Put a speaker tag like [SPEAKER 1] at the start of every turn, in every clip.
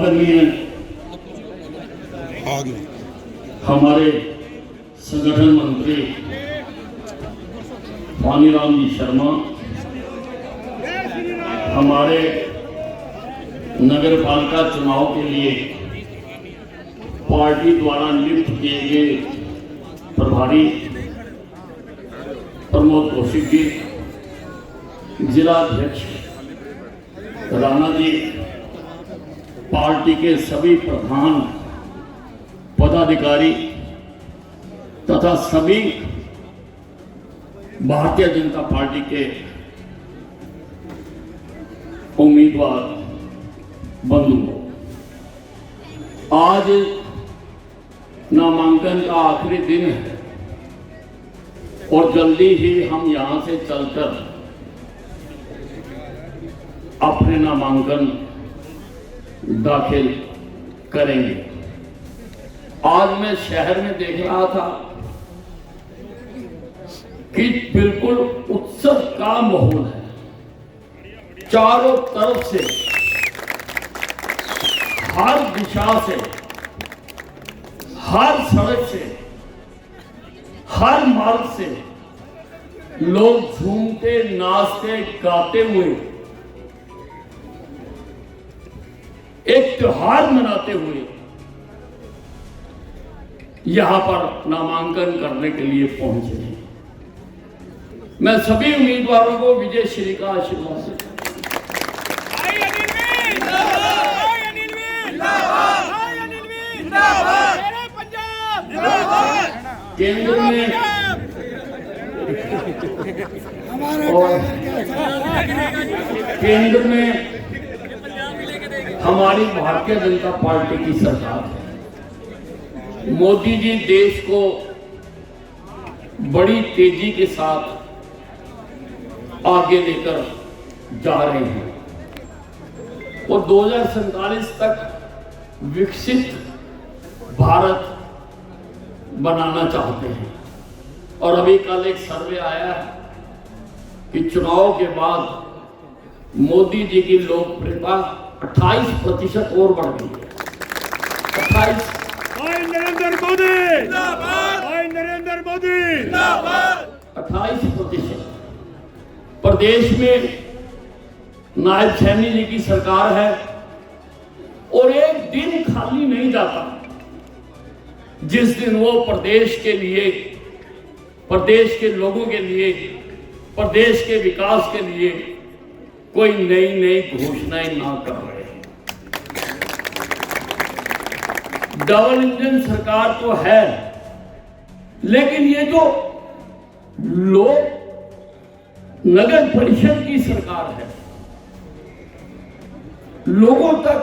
[SPEAKER 1] आदरणीय हमारे संगठन मंत्री पानीराम जी शर्मा, हमारे नगर पालिका चुनाव के लिए पार्टी द्वारा नियुक्त किए गए प्रभारी प्रमोद कौशिक जी, जिला अध्यक्ष राणा जी, पार्टी के सभी प्रधान पदाधिकारी तथा सभी भारतीय जनता पार्टी के उम्मीदवार बंधुओं, आज नामांकन का आखिरी दिन है और जल्दी ही हम यहां से चलकर अपने नामांकन दाखिल करेंगे। आज मैं शहर में देख रहा था कि बिल्कुल उत्सव का माहौल है। चारों तरफ से, हर दिशा से, हर सड़क से, हर मार्ग से लोग झूमते, नाचते, गाते हुए एक त्योहार मनाते हुए यहां पर नामांकन करने के लिए पहुंचे हैं। मैं सभी उम्मीदवारों को विजय श्री का आशीर्वाद देता हूं। केंद्र में हमारी भारतीय जनता पार्टी की सरकार है। मोदी जी देश को बड़ी तेजी के साथ आगे लेकर जा रहे हैं और 2047 तक विकसित भारत बनाना चाहते हैं। और अभी कल एक सर्वे आया है कि चुनाव के बाद मोदी जी की लोकप्रियता 28% और बढ़ गई है। 28।
[SPEAKER 2] नरेंद्र मोदी जिंदाबाद, नरेंद्र मोदी जिंदाबाद।
[SPEAKER 1] 28%। प्रदेश में नायब सैनी जी की सरकार है और एक दिन खाली नहीं जाता जिस दिन वो प्रदेश के लिए, प्रदेश के लोगों के लिए, प्रदेश के विकास के लिए कोई नई घोषणाएं ना कर रहे हैं। डबल इंजन सरकार तो है, लेकिन ये जो लोग नगर परिषद की सरकार है, लोगों तक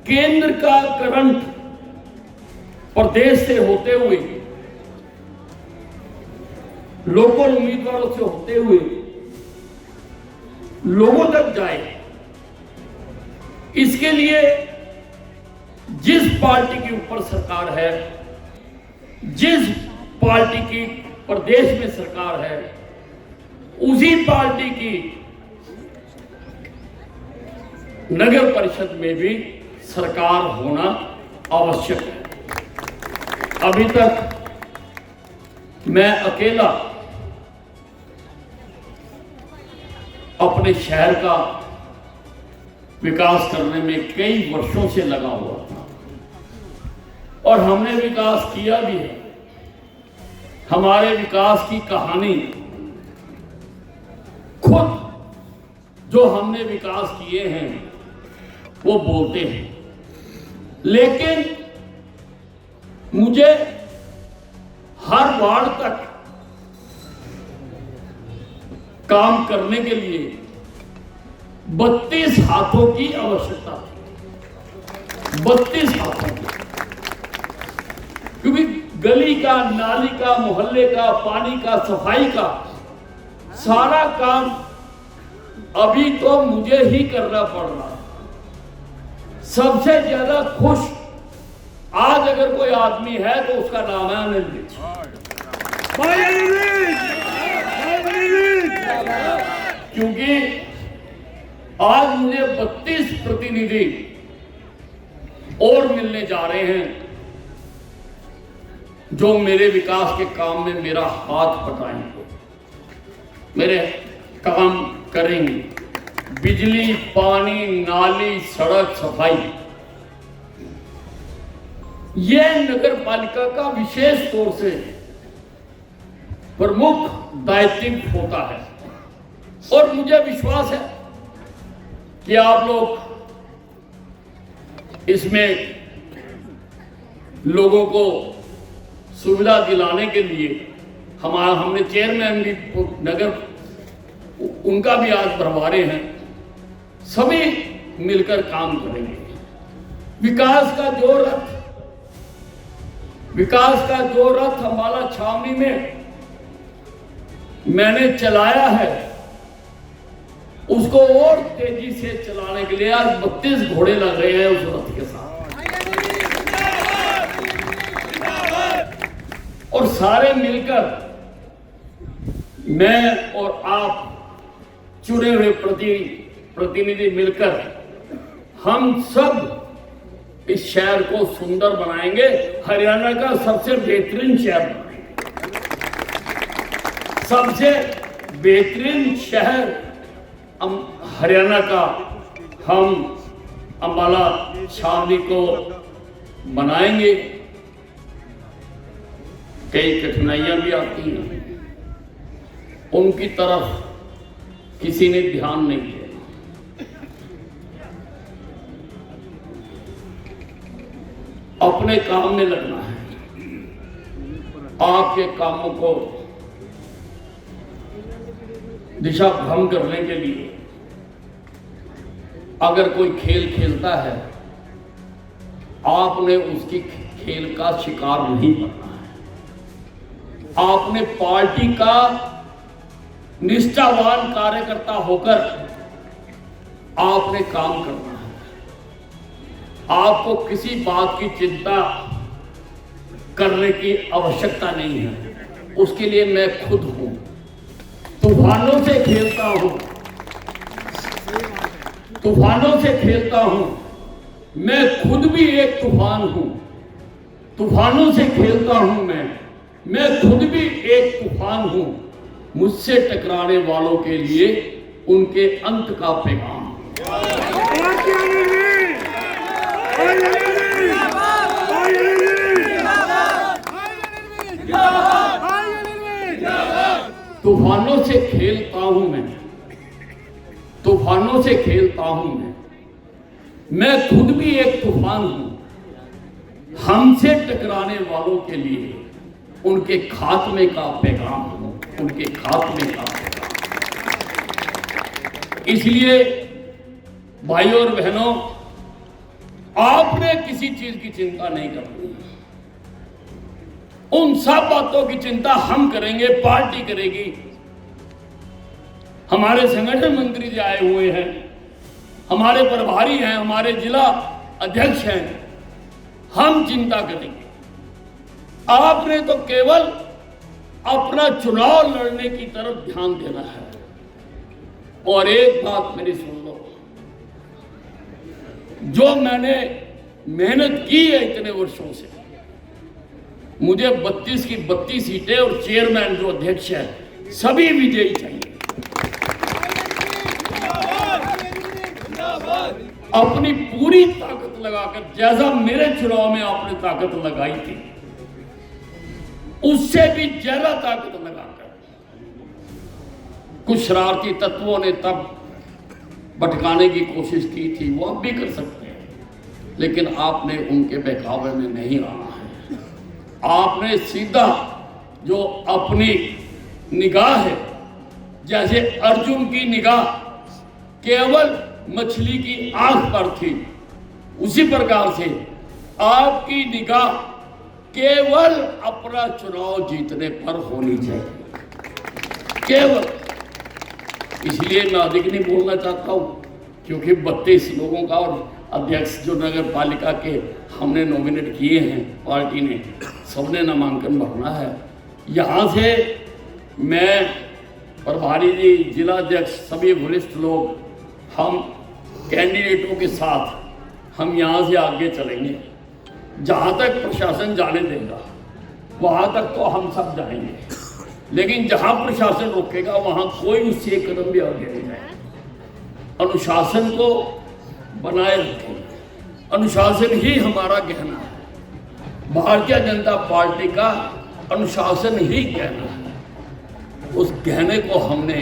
[SPEAKER 1] केंद्र का करंट प्रदेश से होते हुए, लोकल उम्मीदवारों से होते हुए लोगों तक जाए, इसके लिए जिस पार्टी के ऊपर सरकार है, जिस पार्टी की प्रदेश में सरकार है, उसी पार्टी की नगर परिषद में भी सरकार होना आवश्यक है। अभी तक मैं अकेला अपने शहर का विकास करने में कई वर्षों से लगा हुआ था और हमने विकास किया भी है। हमारे विकास की कहानी खुद जो हमने विकास किए हैं वो बोलते हैं, लेकिन मुझे हर वार्ड तक काम करने के लिए 32 हाथों की आवश्यकता थी। 32 हाथों की, क्योंकि गली का, नाली का, मोहल्ले का, पानी का, सफाई का सारा काम अभी तो मुझे ही करना पड़ रहा है। सबसे ज्यादा खुश आज अगर कोई आदमी है तो उसका नाम है अनिल विज। क्योंकि आज मुझे 32 प्रतिनिधि और मिलने जा रहे हैं जो मेरे विकास के काम में मेरा हाथ बटाएंगे, मेरे काम करेंगे। बिजली, पानी, नाली, सड़क, सफाई, यह नगर पालिका का विशेष तौर से प्रमुख दायित्व होता है। और मुझे विश्वास है कि आप लोग इसमें लोगों को सुविधा दिलाने के लिए हमने चेयरमैन भी नगर उनका भी आज प्रभारी हैं, सभी मिलकर काम करेंगे। विकास का जो रथ अम्बाला छावनी में मैंने चलाया है, उसको और तेजी से चलाने के लिए आज 32 घोड़े लग रहे हैं उस रथ के साथ। और सारे मिलकर, मैं और आप चुने हुए प्रतिनिधि मिलकर हम सब इस शहर को सुंदर बनाएंगे, हरियाणा का सबसे बेहतरीन शहर बनाएंगे। सबसे बेहतरीन शहर हरियाणा का हम अम्बाला छावनी को बनाएंगे। कई कठिनाइयां भी आती हैं, उनकी तरफ किसी ने ध्यान नहीं दिया। अपने काम में लगना है। आपके कामों को दिशा भ्रम करने के लिए अगर कोई खेल खेलता है, आपने उसकी खेल का शिकार नहीं बनना है। आपने पार्टी का निष्ठावान कार्यकर्ता होकर आपने काम करना है। आपको किसी बात की चिंता करने की आवश्यकता नहीं है। उसके लिए मैं खुद हूं, तूफानों से खेलता हूं, तूफानों से खेलता हूं। मैं खुद भी एक तूफान हूं, तूफानों से खेलता हूं। मैं खुद भी एक तूफान हूं। मुझसे टकराने वालों के लिए उनके अंत का पैगाम। तूफानों से खेलता हूं तूफानों से खेलता हूं मैं खुद भी एक तूफान हूं। हमसे टकराने वालों के लिए उनके खात्मे का पैगाम हूं, उनके खात्मे का पैगाम। इसलिए भाइयों और बहनों, आपने किसी चीज की चिंता नहीं करनी। उन सब बातों की चिंता हम करेंगे, पार्टी करेगी। हमारे संगठन मंत्री जी आए हुए हैं, हमारे प्रभारी हैं, हमारे जिला अध्यक्ष हैं। हम चिंता करेंगे। आपने तो केवल अपना चुनाव लड़ने की तरफ ध्यान देना है। और एक बात मेरी सुन लो, जो मैंने मेहनत की है इतने वर्षों से, मुझे 32 की 32 सीटें और चेयरमैन जो अध्यक्ष है सभी विजयी चाहिए। अपनी पूरी ताकत लगाकर, जैसा मेरे चुनाव में आपने ताकत लगाई थी, उससे भी ज्यादा ताकत लगाकर। कुछ शरारती तत्वों ने तब भटकाने की कोशिश की थी, वो अब भी कर सकते हैं, लेकिन आपने उनके बहकावे में नहीं आना है। आपने सीधा जो अपनी निगाह है, जैसे अर्जुन की निगाह केवल मछली की आंख पर थी, उसी प्रकार से आपकी निगाह केवल अपना चुनाव जीतने पर होनी चाहिए, केवल। इसलिए मैं अधिक नहीं बोलना चाहता हूं, क्योंकि 32 लोगों का और अध्यक्ष जो नगर पालिका के हमने नॉमिनेट किए हैं, पार्टी ने, सबने नामांकन भरना है। यहाँ से मैं, प्रभारी जी, जिला अध्यक्ष, सभी वरिष्ठ लोग, हम कैंडिडेटों के साथ हम यहाँ से आगे चलेंगे। जहाँ तक प्रशासन जाने देगा वहाँ तक तो हम सब जाएंगे, लेकिन जहाँ प्रशासन रोकेगा वहाँ कोई उससे एक कदम भी आगे नहीं जाएगा। अनुशासन को बनाए रखेंगे, अनुशासन ही हमारा गहना है। भारतीय जनता पार्टी का अनुशासन ही गहना है। उस गहने को हमने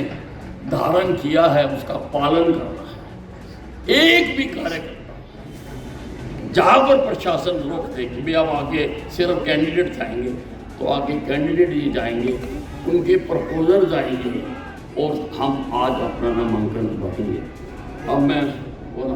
[SPEAKER 1] धारण किया है, उसका पालन करना है। एक भी कार्यकर्ता जहाँ पर प्रशासन रोक दे कि भाई अब आगे सिर्फ कैंडिडेट जाएंगे, तो आगे कैंडिडेट ही जाएंगे, उनके प्रपोजल जाएंगे और हम आज अपना नामांकन भरेंगे। अब मैं बोला